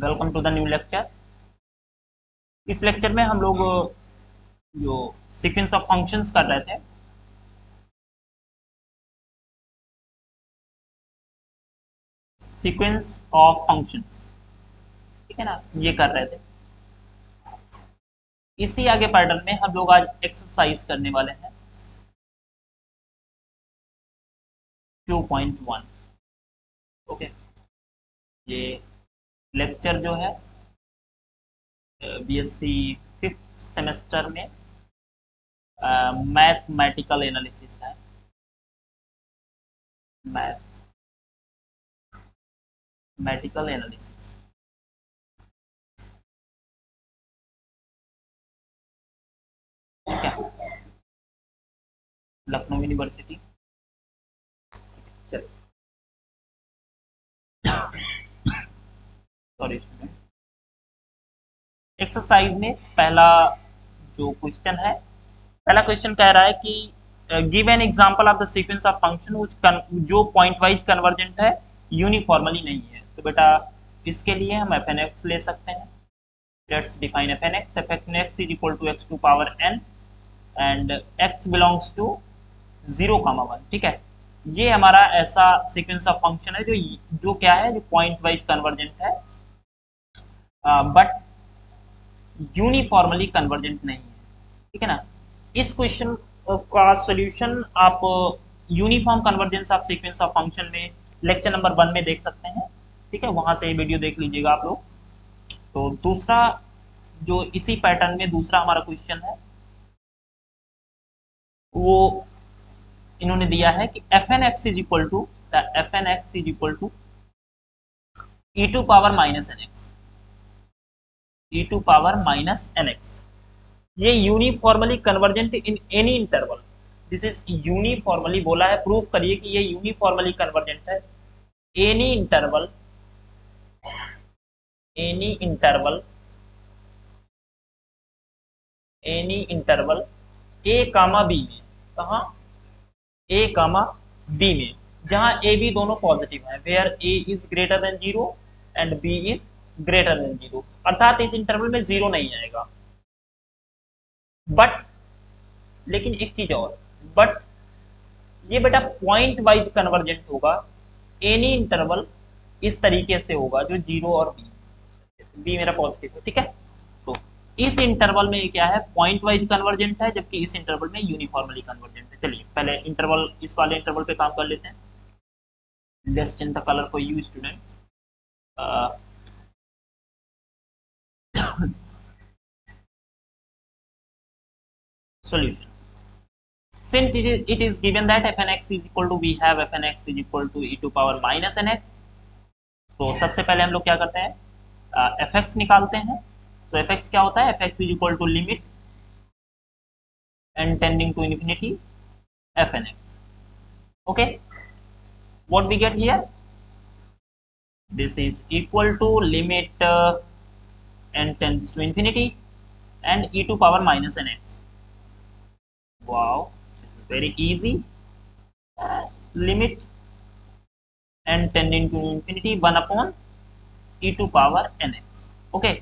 Welcome to the new lecture. इस lecture में हम लोग जो सीक्वेंस ऑफ फंक्शंस कर रहे थे, सीक्वेंस ऑफ फंक्शंस, ठीक है ना, ये कर रहे थे। इसी आगे पैटर्न में हम लोग आज एक्सरसाइज करने वाले हैं 2.1। ओके, ये लेक्चर जो है बीएससी 5th सेमेस्टर में मैथमेटिकल एनालिसिस है। मैथमेटिकल एनालिसिस, ठीक है, Lucknow university. Sorry student, exercise में पहला जो क्वेश्चन है, पहला क्वेश्चन कह रहा है कि give an example of the sequence of function जो पॉइंट वाइज कन्वर्जेंट है, यूनिफॉर्मली नहीं है। तो बेटा इसके लिए हम एफ एन एक्स ले सकते हैं। Let's define F N X. F N X is equal to X to power N and X belongs to 0,1। ठीक है, ये हमारा ऐसा सीक्वेंस ऑफ फंक्शन है जो क्या है, जो पॉइंट वाइज कन्वर्जेंट है बट यूनिफॉर्मली कन्वर्जेंट नहीं है। ठीक है ना। इस क्वेश्चन का सॉल्यूशन आप uniform convergence of sequence of function में लेक्चर नंबर 1 में देख सकते हैं। ठीक है, वहां से ये वीडियो देख लीजिएगा आप लोग। तो दूसरा जो इसी पैटर्न में दूसरा हमारा क्वेश्चन है, वो इन्होंने दिया है कि F N X is equal to E to power minus N X, E to power minus N X. ये uniformly convergent in any interval. This is uniformly बोला है, प्रूव करिए कि ये यूनिफॉर्मली कन्वर्जेंट है any interval, any interval, any interval A comma B में। कहा? A comma B में, जहां ए बी दोनों पॉजिटिव है, where A is greater than 0 and B is greater than 0। अर्थात इस इंटरवल में 0 नहीं आएगा। बट लेकिन एक चीज और, बट ये बेटा पॉइंट वाइज कन्वर्जेंट होगा एनी इंटरवल, इस तरीके से होगा जो 0 और बी मेरा पॉजिटिव है। ठीक है, तो इस इंटरवल में क्या है, पॉइंट वाइज कन्वर्जेंट है, जबकि इस इंटरवल में यूनिफॉर्मली कन्वर्जेंट है। चलिए पहले इंटरवल, इस वाले इंटरवल पे काम कर लेते हैं। Let's change the colour for you students. solution, since it is given that f n x is equal to, we have f n x is equal to e to power minus n x। तो सबसे पहले हम लोग क्या करते हैं, F x निकालते हैं। तो एफ एक्स क्या होता है, F X is equal to limit and tending to infinity F N X. Okay, what we get here, this is equal to limit n tends to infinity and e to power minus n x। wow, very easy। limit n tending to infinity 1 upon e to power n x। okay,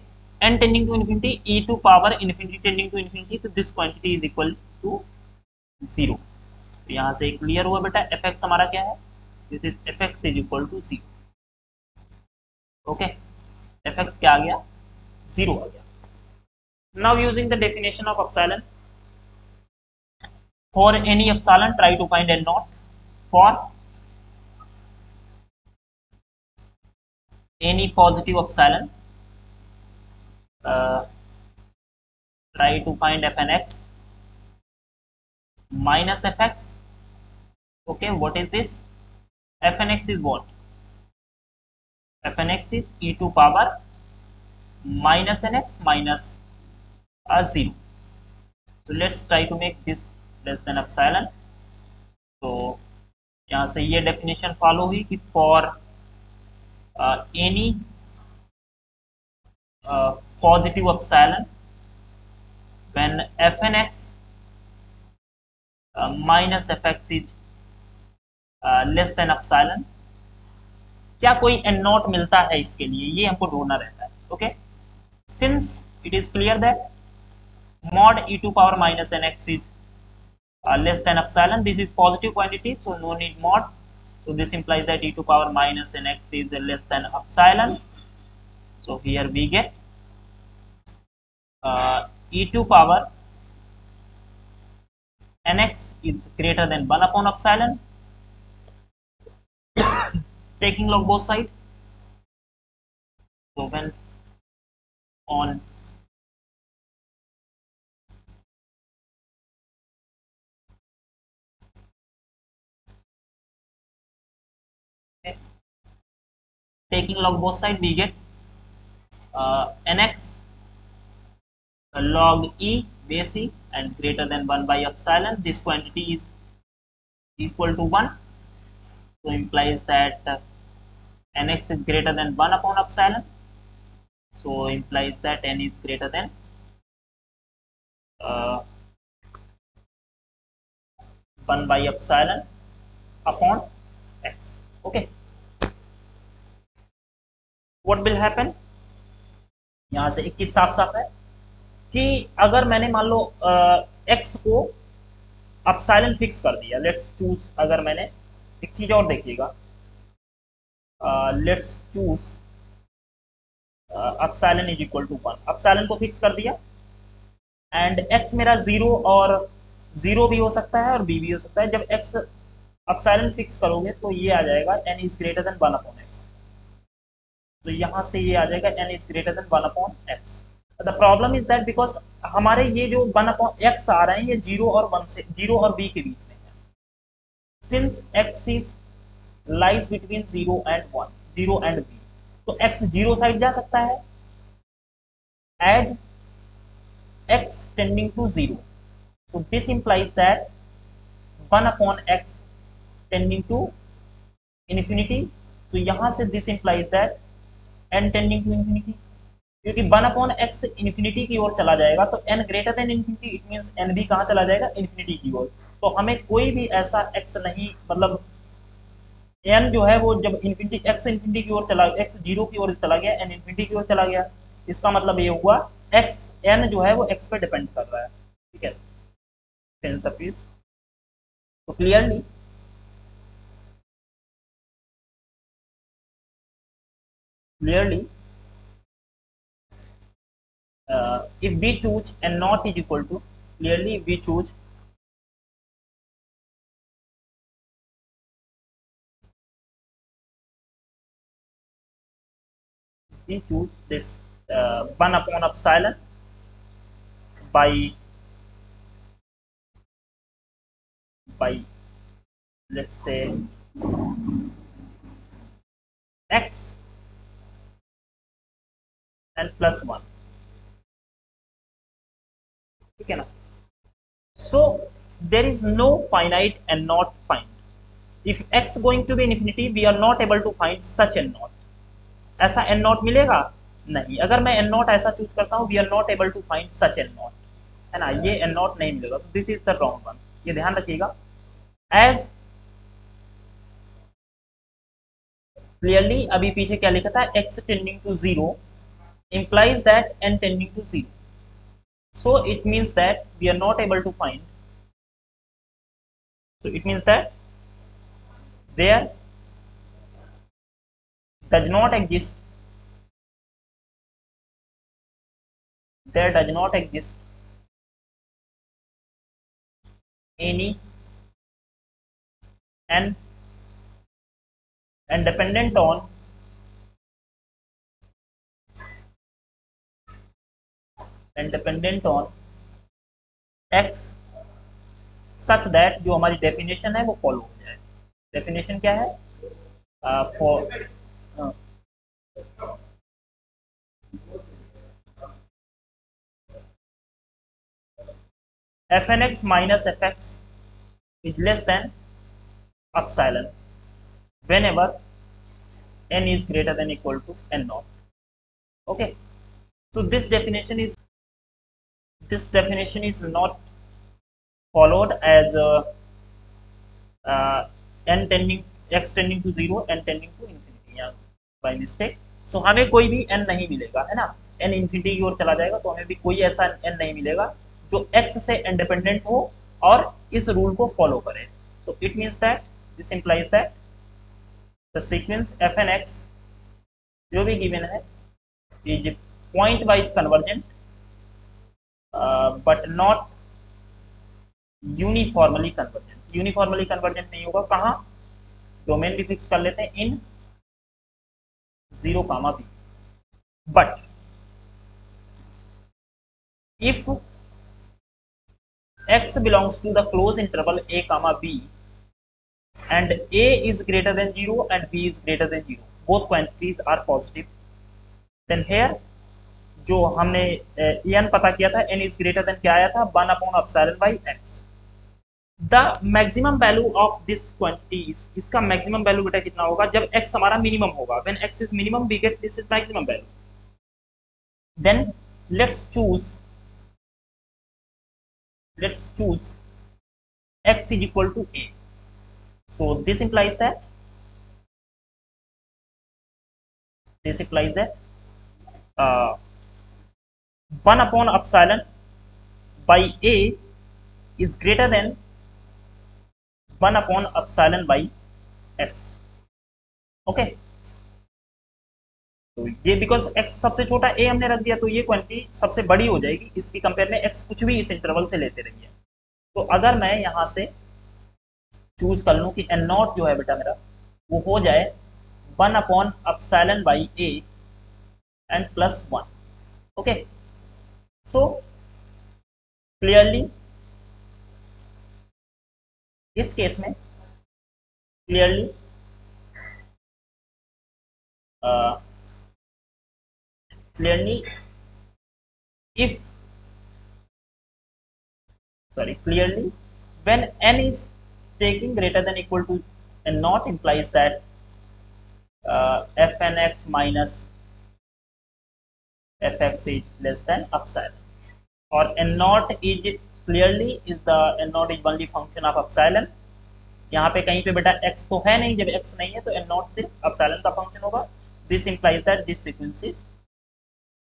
n tending to infinity, e to power infinity tending to infinity, तो this quantity is equal to 0। तो यहाँ से clear हुआ बेटा, F x हमारा क्या है, this is F X is equal to 0। Okay, F X क्या आ गया, 0 आ गया। Now using the definition of epsilon, for any epsilon try to find N not, for any positive epsilon try to find fn x minus fx। okay, what is this, fn x is what, fn x is e to power minus nx minus 0। so let's try to make this less than epsilon। तो यहाँ से ये definition follow हुई कि for any positive epsilon when fn x minus fx is less than epsilon, क्या कोई N not मिलता है इसके लिए, ये हमको ढूंढना रहता है। Okay, since it is clear that mod e to power minus nx is less than epsilon, this is positive quantity, so no need mod. So this implies that e to power minus nx is less than epsilon. So here we get e to power nx is greater than 1 upon epsilon, taking log both sides. So when on okay, taking log both sides, we get nx log e base e and greater than 1 by epsilon. This quantity is equal to 1, so implies that nx is greater than 1 upon epsilon, so implies that n is greater than uh, 1 by epsilon upon x. Okay, what will happen, यहाँ से एक चीज साफ साफ है कि अगर मैंने मान लो x को अपसाइलन फिक्स कर दिया, लेट्स चूज, अगर मैंने एक चीज और देखिएगा, let's choose epsilon is equal to 1, epsilon को फिक्स कर दिया एंड x मेरा 0 और 0 भी हो सकता है और b भी हो सकता है। जब x अपसाइलन फिक्स करोगे तो ये आ जाएगा n is greater then 1 upon x, तो यहाँ से ये आ जाएगा n is greater then 1 upon x। The problem is that because हमारे ये जो 1 अपॉन x आ रहे हैं ये 0 और 1 से, 0 और b के बीच में है, since x is lies between 0 and 1, 0 and b, तो x 0 साइड जा सकता है as x tending to 0, so this implies that 1 upon x tending to infinity, so यहाँ से this implies that n tending to infinity, क्योंकि 1 upon x infinity की ओर चला जाएगा तो n greater than infinity, it means n भी कहाँ चला जाएगा, इन्फिनिटी की ओर। तो हमें कोई भी ऐसा x नहीं, मतलब n जो है वो जब इन्फिनिटी, x इन्फिनिटी की ओर चला, x 0 की ओर चला गया, n इन्फिनिटी की ओर चला गया, इसका मतलब ये हुआ x n जो है वो x पे डिपेंड कर रहा है। ठीक है, सेंस द पीस, तो clearly if we choose n naught is equal to, clearly if we choose this 1 upon epsilon by let's say x and plus 1, ठीक है ना। So there is no finite and not find, if x going to be infinity we are not able to find such n naught, ऐसा n naught मिलेगा नहीं, अगर मैं n naught ऐसा choose करता हूँ we are not able to find such n naught, है ना, ये n naught नहीं मिलेगा, so this is the wrong one, ये ध्यान रखिएगा। as clearly अभी पीछे क्या लिखा था, x tending to 0 implies that n tending to 0, so it means that we are not able to find, so it means that there does not exist, there does not exist any n and dependent on x such that जो हमारी definition है वो follow हो जाए। Definition क्या है, for fnx minus fx is less than epsilon whenever n is greater than equal to n naught. Okay, so this definition is not followed as n tending, x tending to 0 and tending to infinity, yeah, by mistake, सो हमें कोई भी n नहीं मिलेगा, है ना, n infinity की ओर चला जाएगा तो हमें भी कोई ऐसा n नहीं मिलेगा जो x से इंडिपेंडेंट हो और इस रूल को फॉलो करे। तो it means that this implies that the sequence f N x जो भी गिवन है is point wise convergent but not uniformly convergent. Uniformly convergent नहीं होगा, कहाँ, डोमेन भी फिक्स कर लेते हैं, in 0, b, but if x belongs to the closed interval a comma b and a is greater than 0 and b is greater than 0, both quantities are positive, then here जो हमने n पता किया था, n is greater than क्या आया था, 1 upon epsilon by x। The maximum value of this quantity, इसका maximum value बेटा कितना होगा जब x हमारा मिनिमम होगा, when x is minimum we get this is maximum value. Then let's choose x is equal to a, so this implies that uh, 1 upon epsilon by a is greater than 1 upon epsilon by x। Okay, तो ये because x सबसे छोटा a हमने रख दिया तो ये quantity सबसे बड़ी हो जाएगी, इसकी कंपेयर में x कुछ भी इस इंटरवल से लेते रहिए। तो अगर मैं यहाँ से चूज कर लूँ कि एन नॉट जो है बेटा मेरा वो हो जाए 1 upon epsilon by A and plus 1। Okay, so clearly इस केस में clearly clearly if clearly when n is taking greater than equal to n naught implies that f n x minus fx is less than epsilon, or n naught is clearly is the n naught is only function of epsilon। यहाँ पे कहीं पे बेटा x तो है नहीं, जब x नहीं है तो n naught सिर्फ epsilon का फंक्शन होगा। दिस implies that this sequence is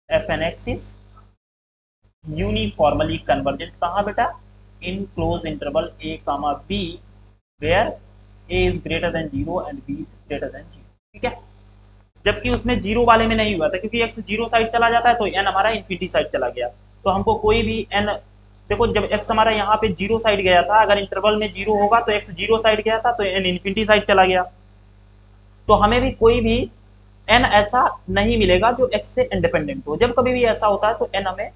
f n x is uniformly convergent, कहाँ बेटा, in close interval a comma b where a is greater than 0 and b is greater than 0। ठीक है, जबकि उसमें जीरो वाले में नहीं हुआ था क्योंकि x जीरो साइड चला जाता है तो n हमारा इन्फिनिटी साइड चला गया। तो हमको कोई भी n, देखो जब x हमारा यहाँ पे जीरो साइड गया था, अगर इंटरवल में जीरो होगा तो x जीरो साइड गया था तो n इन्फिनिटी साइड चला गया। तो हमें भी कोई भी n ऐसा नहीं मिलेगा जो x से इंडिपेंडेंट हो। जब कभी भी ऐसा होता है तो n हमें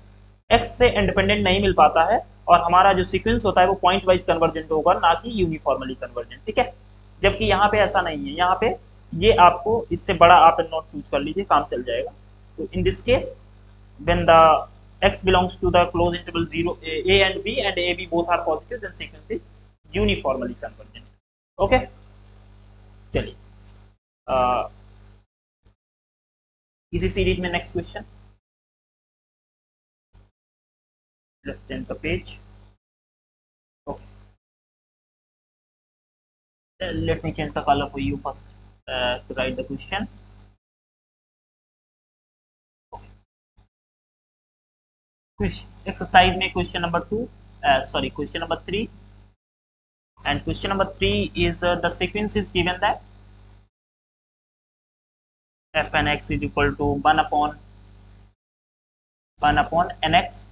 x से इंडिपेंडेंट नहीं मिल पाता है और हमारा जो सीक्वेंस होता है वो पॉइंट वाइज कन्वर्जेंट होगा, ना कि यूनिफॉर्मली कन्वर्जेंट। ठीक है, जबकि यहाँ पे ऐसा नहीं है, यहाँ पे ये आपको इससे बड़ा आप नोट चूज कर लीजिए, काम चल जाएगा। तो in this case when the x belongs to the closed interval 0 a and b and a b both are positive then sequence is uniformly convergent। Okay, चलिए इसी सीरीज में next question, let's change the page। okay, let me change the color for you first to write the question। Exercise में question number 2 question number 3 and question number 3 is the sequence is given that f n x is equal to 1 upon nx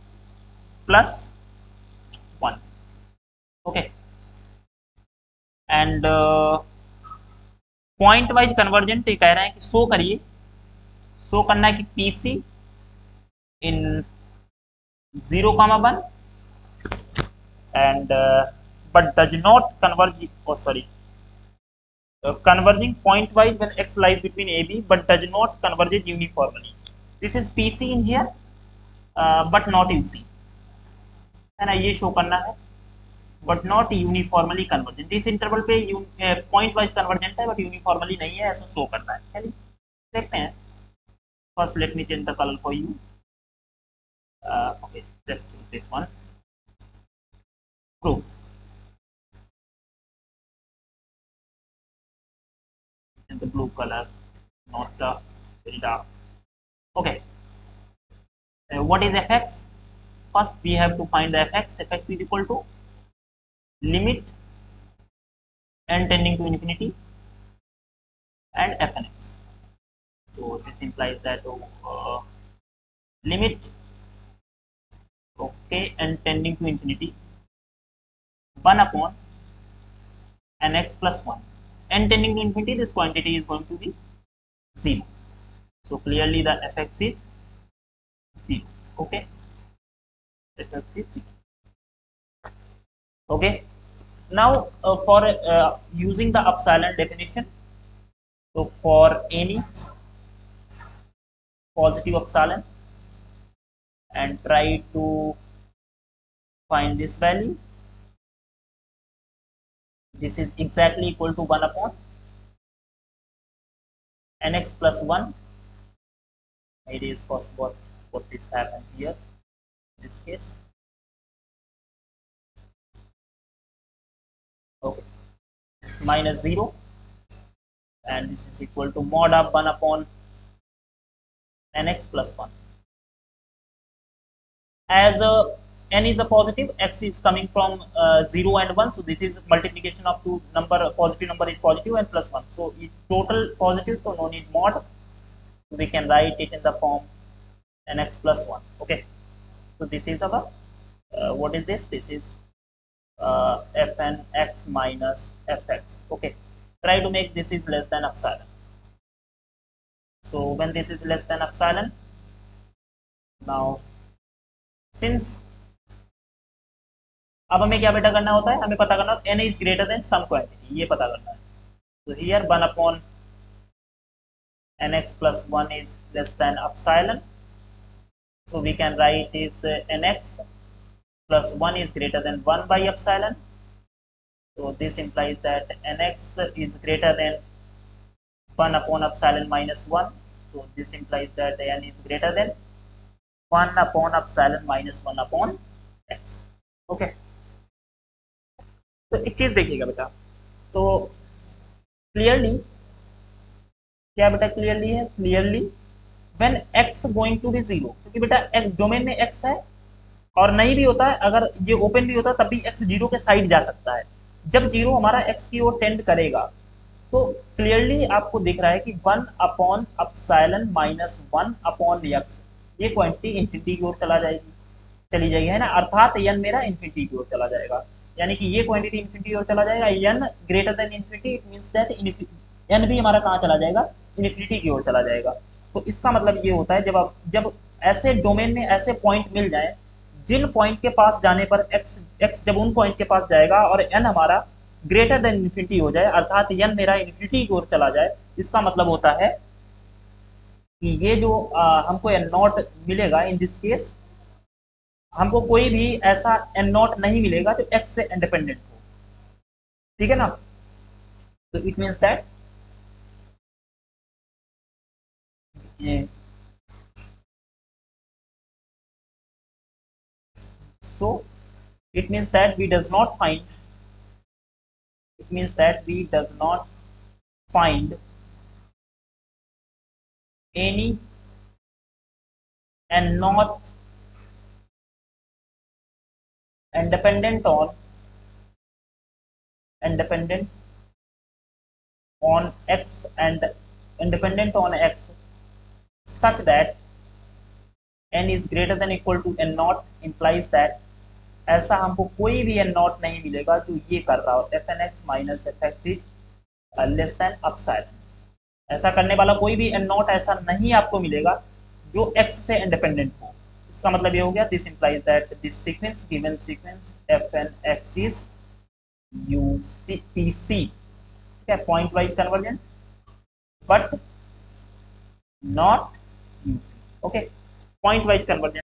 plus 1। okay, and point wise convergent ये कह रहे हैं कि show करिए, show करना है कि PC in 0, 1 and but does not converge, converging point wise when x lies between ab but does not converge uniformly। this is pc in here but not uc, है ना, ये शो करना है but not uniformly convergent. इस interval पे point wise convergent है but uniformly नहीं है, ऐसा शो करना है। चलिए देखते हैं। First let me change the colour for you. Okay, let's choose this one, proof. the blue color, not the very dark. Okay. What is fx? First we have to find the fx. Fx is equal to limit n tending to infinity and fnx. So this implies that limit okay n tending to infinity 1 upon nx plus 1. N tending to infinity, this quantity is going to be 0. So clearly the fx is 0. Okay, fx is 0. Okay. Now for using the epsilon definition, so for any positive epsilon and try to find this value, this is exactly equal to 1 upon nx plus 1. It is first what this happened here in this case. Okay, it's minus 0 and this is equal to mod of 1 upon nx plus 1. As n is a positive, x is coming from 0 and 1, so this is multiplication of two number, positive number is positive and plus 1, so it's total positive, so no need mod, so we can write it in the form nx plus 1. Okay, so this is our what is this? This is fnx minus fx. Okay, try to make this is less than epsilon. So when this is less than epsilon, now since अब हमें क्या बेटा करना होता है, हमें पता करना होता है n is greater than some quantity, ये पता करना है. So here 1 upon nx plus 1 is less than epsilon, so we can write is nx plus 1 is greater than 1 by epsilon. So this implies that nx is greater than 1 upon epsilon minus 1. So this implies that n is greater than 1 upon epsilon minus 1 upon x. Okay. तो एक चीज देखिएगा बेटा, तो clearly क्या बेटा clearly है, clearly when x going to be 0, क्योंकि बेटा x डोमेन में x है और नहीं भी होता है, अगर ये ओपन भी होता है तब भी x 0 के साइड जा सकता है. जब 0 हमारा x की ओर टेंड करेगा तो क्लियरली आपको दिख रहा है कि 1 upon epsilon minus 1 upon x, ये क्वांटिटी इंफिनिटी की ओर चली जाएगी, है ना, अर्थात n मेरा इंफिनिटी की ओर चला जाएगा, यानी कि ये क्वांटिटी इंफिनिटी की ओर चला जाएगा. n greater than infinity, it means that n भी हमारा कहाँ चला जाएगा, इंफिनिटी की ओर चला जाएगा. तो इसका मतलब ये होता है जब ऐसे डोमेन में ऐसे पॉइंट मिल जाए जिन पॉइंट के पास जाने पर x जब उन पॉइंट के पास जाएगा और n हमारा ग्रेटर देन इंफिनिटी हो जाए, अर्थात n मेरा इंफिनिटी की ओर चला जाए, इसका मतलब होता है कि ये जो हमको n नॉट मिलेगा, इन दिस केस हमको कोई भी ऐसा n नॉट नहीं मिलेगा जो x से इंडिपेंडेंट हो. ठीक है ना, तो it means that so it means that we does not find any and not independent on x and independent on x such that n is greater than equal to n naught, implies that ऐसा हमको कोई भी n not नहीं मिलेगा जो ये कर रहा हो, fnx minus fx is less than epsilon. ऐसा करने वाला कोई भी n नॉट ऐसा नहीं आपको मिलेगा जो x से इंडिपेंडेंट हो. इसका मतलब ये हो गया, this implies that this sequence, given sequence fnx is UPC, ठीक है, point wise conversion but not UC. Okay, point wise conversion